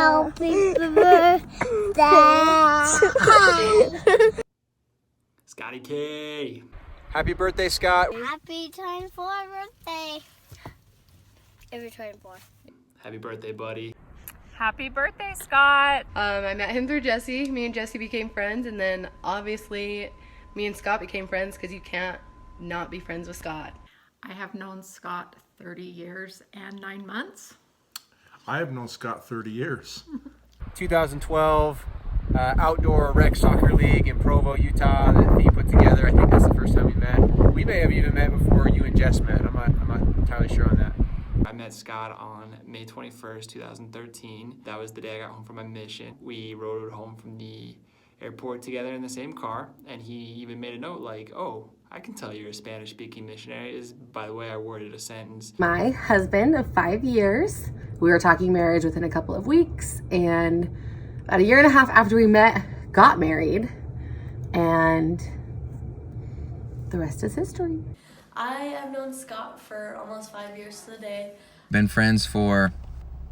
Happy birthday. Scotty K. Happy birthday, Scott. Happy 24th birthday. Every 24. Happy birthday, buddy. Happy birthday, Scott. I met him through Jesse. Me and Jesse became friends, and then obviously me and Scott became friends because you can't not be friends with Scott. I have known Scott 30 years and 9 months. I have known Scott 30 years. 2012 outdoor rec soccer league in Provo, Utah that he put together. I think that's the first time we met. We may have even met before you and Jess met. I'm not entirely sure on that. I met Scott on May 21st, 2013. That was the day I got home from my mission. We rode home from the airport together in the same car, and he even made a note like, oh, I can tell you're a Spanish-speaking missionary, is by the way I worded a sentence. My husband of 5 years. We were talking marriage within a couple of weeks, and about a year and a half after we met, got married, and the rest is history. I have known Scott for almost 5 years to the day. Been friends for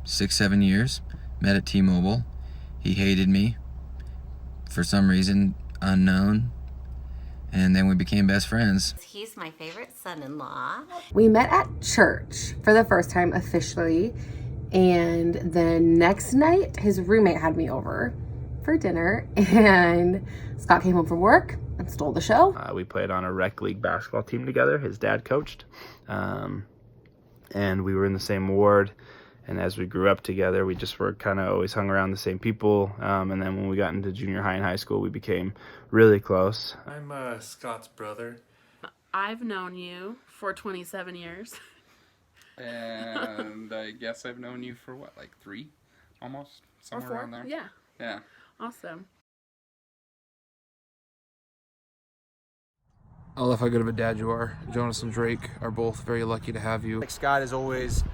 6-7 years. Met at T-Mobile. He hated me for some reason unknown, and then we became best friends. He's my favorite son-in-law. We met at church for the first time officially, and the next night his roommate had me over for dinner, and Scott came home from work and stole the show. We played on a rec league basketball team together. His dad coached, and we were in the same ward. And as we grew up together, we just were kind of always hung around the same people. And then when we got into junior high and high school, we became really close. I'm Scott's brother. I've known you for 27 years. And I guess I've known you for what, like 3? Almost? Somewhere around there? Yeah. Yeah. Awesome. I love how good of a dad you are. Jonas and Drake are both very lucky to have you. Scott is always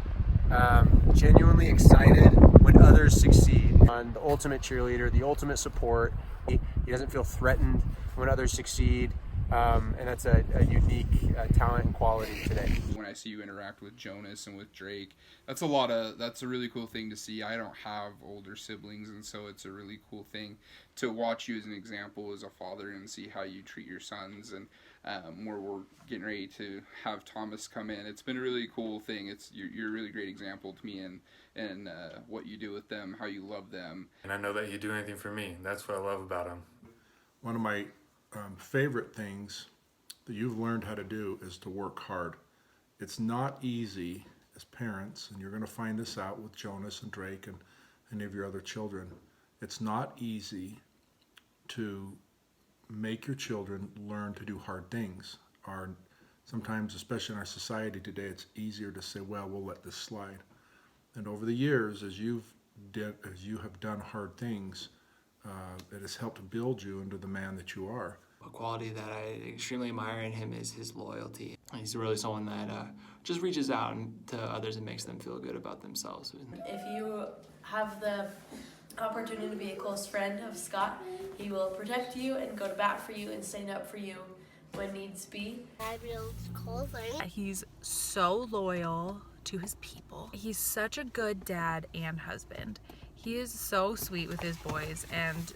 genuinely excited when others succeed. The ultimate cheerleader, the ultimate support. He doesn't feel threatened when others succeed, and that's a unique talent and quality today. When I see you interact with Jonas and with Drake, that's a really cool thing to see. I don't have older siblings, and so it's a really cool thing to watch you as an example as a father and see how you treat your sons. And where we're getting ready to have Thomas come in, it's been a really cool thing. You're a really great example to me and what you do with them, how you love them. And I know that you do anything for me. That's what I love about him. One of my favorite things that you've learned how to do is to work hard. It's not easy as parents, and you're going to find this out with Jonas and Drake and any of your other children. It's not easy to make your children learn to do hard things. Sometimes, especially in our society today, it's easier to say, well, we'll let this slide. And over the years, as you have done hard things, it has helped build you into the man that you are. A quality that I extremely admire in him is his loyalty. He's really someone that just reaches out to others and makes them feel good about themselves. If you have the opportunity to be a close friend of Scott, he will protect you and go to bat for you and stand up for you when needs be. He's so loyal to his people. He's such a good dad and husband. He is so sweet with his boys and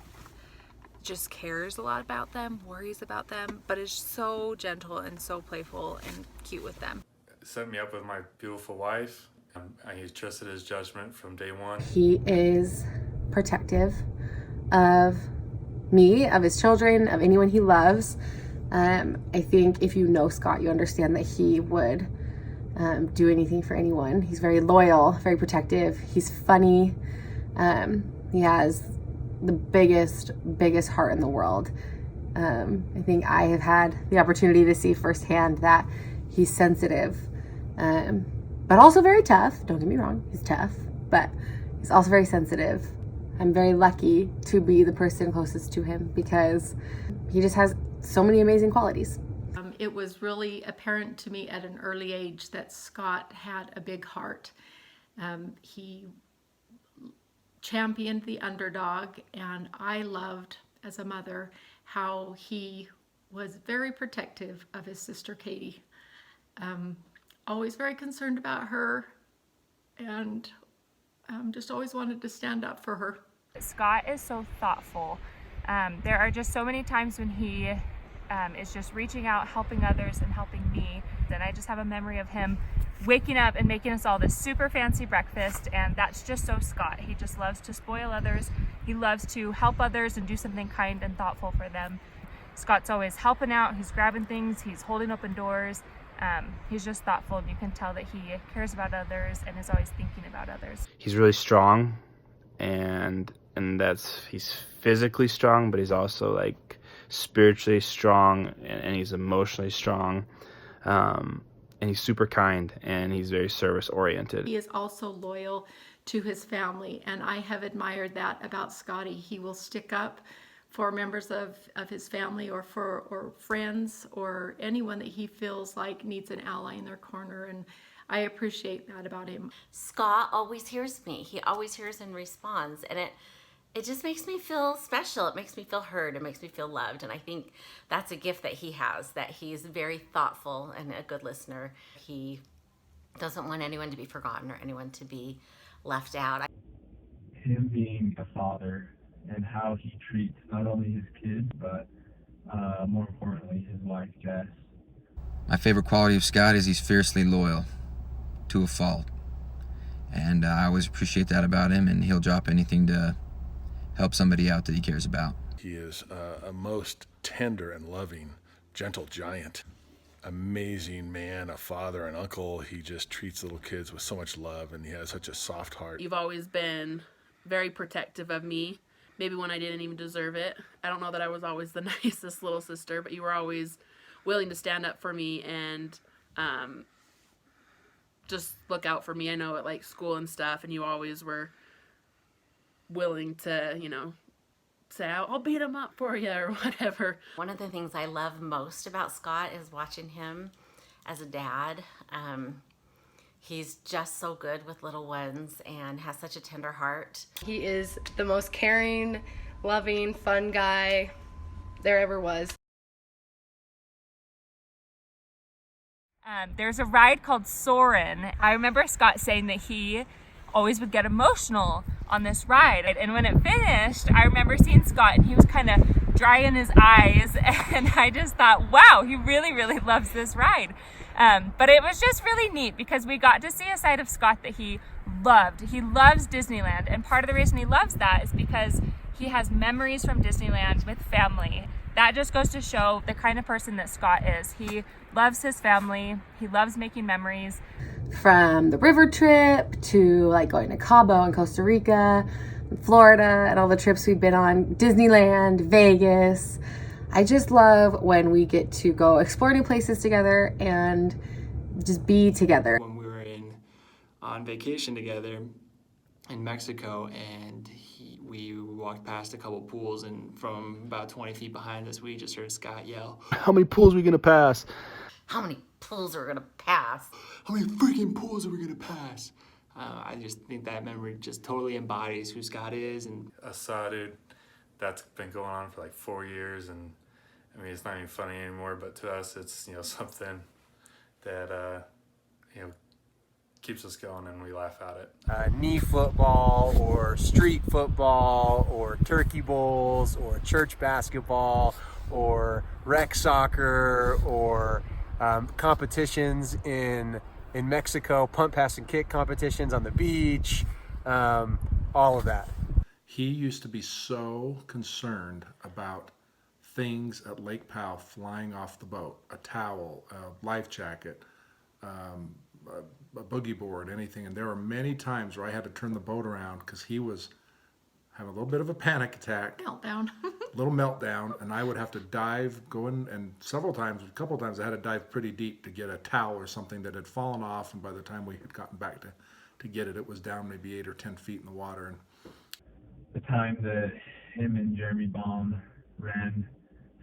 just cares a lot about them, worries about them, but is so gentle and so playful and cute with them. Set me up with my beautiful wife. I trusted his judgment from day one. He is protective of me, of his children, of anyone he loves. I think if you know Scott, you understand that he would do anything for anyone. He's very loyal, very protective. He's funny. He has the biggest heart in the world. I think I have had the opportunity to see firsthand that he's sensitive, but also very tough. Don't get me wrong, he's tough, but he's also very sensitive. I'm very lucky to be the person closest to him because he just has so many amazing qualities. It was really apparent to me at an early age that Scott had a big heart. He championed the underdog, and I loved, as a mother, how he was very protective of his sister Katie. Always very concerned about her, and Just always wanted to stand up for her. Scott is so thoughtful. There are just so many times when he is just reaching out, helping others and helping me. And I just have a memory of him waking up and making us all this super fancy breakfast, and that's just so Scott. He just loves to spoil others. He loves to help others and do something kind and thoughtful for them. Scott's always helping out, he's grabbing things, he's holding open doors. He's just thoughtful, and you can tell that he cares about others and is always thinking about others. He's really strong, and he's physically strong, but he's also like spiritually strong, and he's emotionally strong. And he's super kind, and he's very service oriented. He is also loyal to his family, and I have admired that about Scotty. He will stick up for members of his family or friends or anyone that he feels like needs an ally in their corner, and I appreciate that about him. Scott always hears me. He always hears and responds, and it just makes me feel special. It makes me feel heard. It makes me feel loved, and I think that's a gift that he has, that he's very thoughtful and a good listener. He doesn't want anyone to be forgotten or anyone to be left out. Him being a father and how he treats not only his kids, but more importantly, his wife, Jess. My favorite quality of Scott is he's fiercely loyal to a fault. And I always appreciate that about him, and he'll drop anything to help somebody out that he cares about. He is a most tender and loving, gentle giant. Amazing man, a father, an uncle. He just treats little kids with so much love, and he has such a soft heart. You've always been very protective of me, maybe when I didn't even deserve it. I don't know that I was always the nicest little sister, but you were always willing to stand up for me and just look out for me. I know at like school and stuff, and you always were willing to, you know, say, I'll beat him up for you or whatever. One of the things I love most about Scott is watching him as a dad. He's just so good with little ones and has such a tender heart. He is the most caring, loving, fun guy there ever was. There's a ride called Soarin'. I remember Scott saying that he always would get emotional on this ride. And when it finished, I remember seeing Scott, and he was kind of drying his eyes, and I just thought, wow, he really, really loves this ride. But it was just really neat because we got to see a side of Scott that he loved. He loves Disneyland, and part of the reason he loves that is because he has memories from Disneyland with family. That just goes to show the kind of person that Scott is. He loves his family. He loves making memories. From the river trip to like going to Cabo and Costa Rica, Florida, and all the trips we've been on, Disneyland, Vegas. I just love when we get to go explore new places together and just be together. When we were on vacation together in Mexico, and we walked past a couple pools, and from about 20 feet behind us, we just heard Scott yell, "How many pools are we gonna pass?" How many pools are we gonna pass? How many freaking pools are we gonna pass? I just think that memory just totally embodies who Scott is. And dude, that's been going on for like 4 years, and I mean, it's not even funny anymore, but to us, it's, you know, something that, you know, keeps us going, and we laugh at it. Knee football or street football or turkey bowls or church basketball or rec soccer or competitions in Mexico, punt, pass, and kick competitions on the beach, all of that. He used to be so concerned about things at Lake Powell flying off the boat, a towel, a life jacket, a boogie board, anything. And there were many times where I had to turn the boat around because he was having a little bit of a panic attack. Little meltdown, and I would have to dive, go in, and a couple times I had to dive pretty deep to get a towel or something that had fallen off, and by the time we had gotten back to get it, it was down maybe 8 or 10 feet in the water. And the time that him and Jeremy Baum ran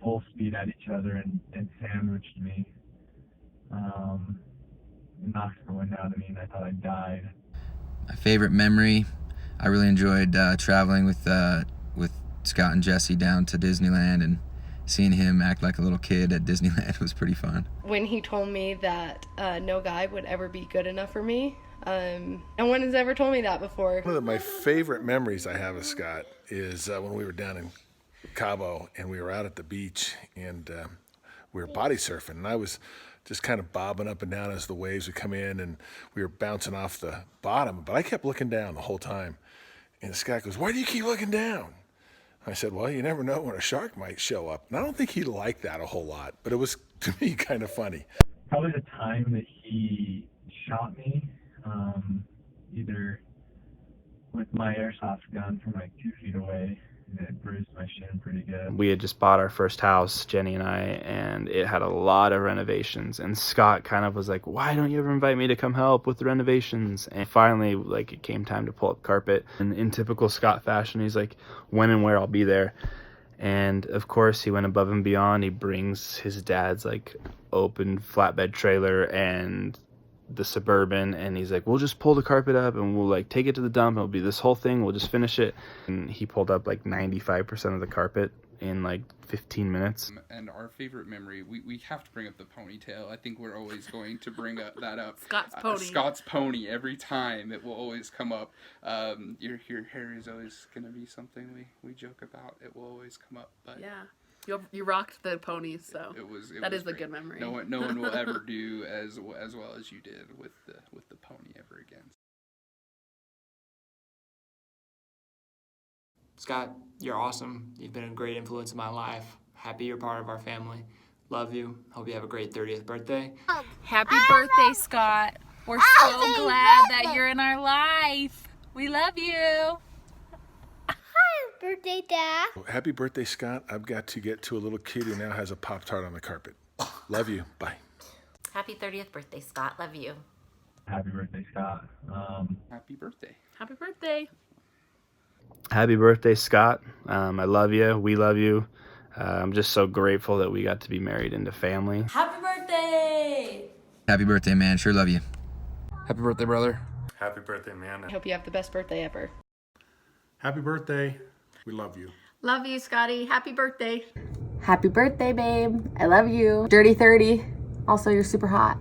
full speed at each other and sandwiched me, knocked the wind out of me, and I thought I died. My favorite memory, I really enjoyed traveling with Scott and Jesse down to Disneyland and seeing him act like a little kid at Disneyland was pretty fun. When he told me that no guy would ever be good enough for me, no one has ever told me that before. One of my favorite memories I have of Scott is when we were down in Cabo and we were out at the beach and we were body surfing, and I was just kind of bobbing up and down as the waves would come in and we were bouncing off the bottom, but I kept looking down the whole time. And Scott goes, "Why do you keep looking down?" I said, "Well, you never know when a shark might show up." And I don't think he liked that a whole lot, but it was, to me, kind of funny. Probably the time that he shot me, either with my airsoft gun from like 2 feet away, and it bruised my shin pretty good. We had just bought our first house, Jenny and I, and it had a lot of renovations. And Scott kind of was like, "Why don't you ever invite me to come help with the renovations?" And finally, like, it came time to pull up carpet. And in typical Scott fashion, he's like, "When and where, I'll be there." And of course, he went above and beyond. He brings his dad's like open flatbed trailer and the Suburban, and he's like, "We'll just pull the carpet up and we'll like take it to the dump. It'll be this whole thing. We'll just finish it." And he pulled up like 95% of the carpet in like 15 minutes. And our favorite memory, we have to bring up the ponytail. I think we're always going to bring that up. Scott's pony. Scott's pony. Every time it will always come up. Your hair is always going to be something we joke about. It will always come up. But yeah. You rocked the pony, so that is a great. good memory. No one will ever do as well as you did with the pony ever again. Scott, you're awesome. You've been a great influence in my life. Happy you're part of our family. Love you. Hope you have a great 30th birthday. Happy birthday, Scott. We're so glad that you're in our life. We love you. Birthday, Dad. Happy birthday, Scott. I've got to get to a little kid who now has a Pop-Tart on the carpet. Love you. Bye. Happy 30th birthday, Scott. Love you. Happy birthday, Scott. Happy birthday. Happy birthday. Happy birthday, Scott. I love you. We love you. I'm just so grateful that we got to be married into family. Happy birthday! Happy birthday, man. Sure love you. Happy birthday, brother. Happy birthday, man. I hope you have the best birthday ever. Happy birthday. We love you. Love you, Scotty. Happy birthday. Happy birthday, babe. I love you. Dirty 30. Also, you're super hot.